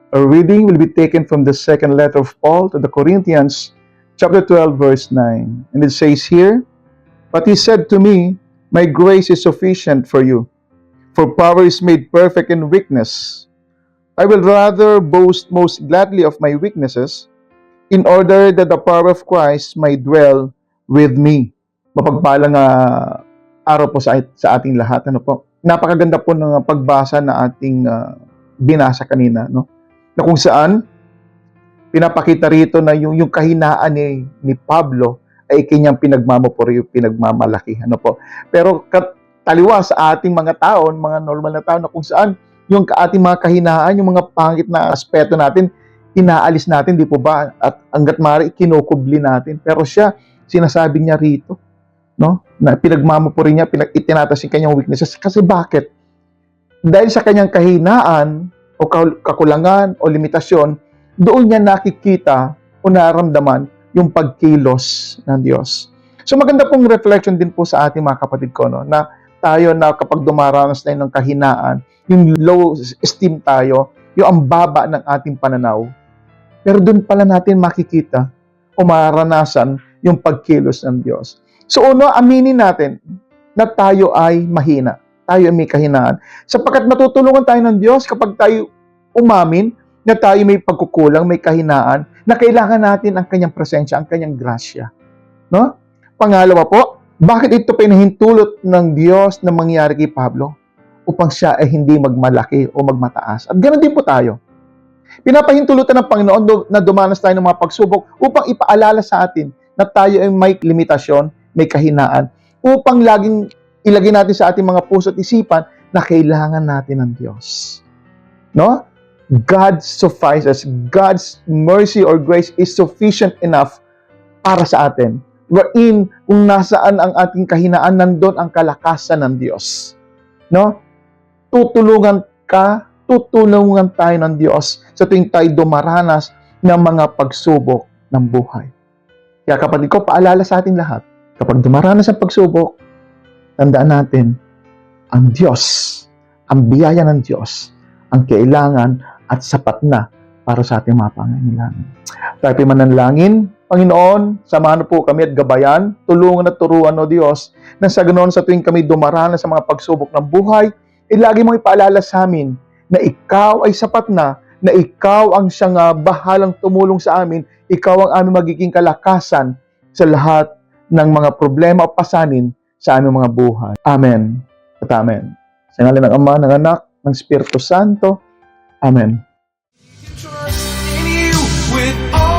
Our reading will be taken from the second letter of Paul to the Corinthians, chapter 12, verse 9. And it says here, "But he said to me, my grace is sufficient for you, for power is made perfect in weakness. I will rather boast most gladly of my weaknesses, in order that the power of Christ may dwell with me." Mapagpalang araw po sa ating lahat. Ano po? Napakaganda po ng pagbasa na ating binasa kanina, no? Na kung saan pinapakita rito na yung kahinaan ni Pablo ay kanyang pinagmamapuri, pinagmamalaki. Ano po? Pero taliwa sa ating mga tao, mga normal na tao, na kung saan yung ating mga kahinaan, yung mga pangit na aspeto natin, inaalis natin, di po ba? At hanggat maaari, kinukubli natin. Pero siya, sinasabi niya rito, no? Na pinagmamapuri niya, itinatas yung kanyang weaknesses. Kasi bakit? Dahil sa kanyang kahinaan, o kakulangan, o limitasyon, doon niya nakikita o nararamdaman yung pagkilos ng Diyos. So maganda pong reflection din po sa ating mga kapatid ko, no? Na tayo na kapag dumaranas tayo ng kahinaan, yung low esteem tayo, yung ang baba ng ating pananaw, pero doon pala natin makikita o maranasan yung pagkilos ng Diyos. So uno, aminin natin na tayo ay mahina. Tayo ay may kahinaan. Sapagkat matutulungan tayo ng Diyos kapag tayo umamin na tayo may pagkukulang, may kahinaan, na kailangan natin ang kanyang presensya, ang kanyang grasya. No? Pangalawa po, bakit ito pinahintulot ng Diyos na mangyari kay Pablo? Upang siya ay hindi magmalaki o magmataas. At ganoon din po tayo. Pinapahintulutan ng Panginoon na dumanas tayo ng mga pagsubok upang ipaalala sa atin na tayo ay may limitasyon, may kahinaan, upang laging ilagay natin sa ating mga puso at isipan na kailangan natin ng Diyos. No? God suffices. God's mercy or grace is sufficient enough para sa atin. Wherein, kung nasaan ang ating kahinaan, nandun ang kalakasan ng Diyos. No? Tutulungan tayo ng Diyos sa tuwing tayo dumaranas ng mga pagsubok ng buhay. Kaya kapatid ko, paalala sa ating lahat, kapag dumaranas ang pagsubok, tandaan natin, ang Diyos, ang biyaya ng Diyos, ang kailangan at sapat na para sa ating mga pangangailangan. Tayo manalangin. Panginoon, samahan po kami at gabayan, tulungan at turuan, o Diyos, na sa ganoon sa tuwing kami dumaranas sa mga pagsubok ng buhay, lagi mong ipaalala sa amin na ikaw ay sapat na ikaw ang siyang bahalang tumulong sa amin, ikaw ang aming magiging kalakasan sa lahat ng mga problema o pasanin sa aming mga buhay. Amen at amen. Sa ngalan ng Ama, ng Anak, ng Espiritu Santo. Amen. Trust in you with all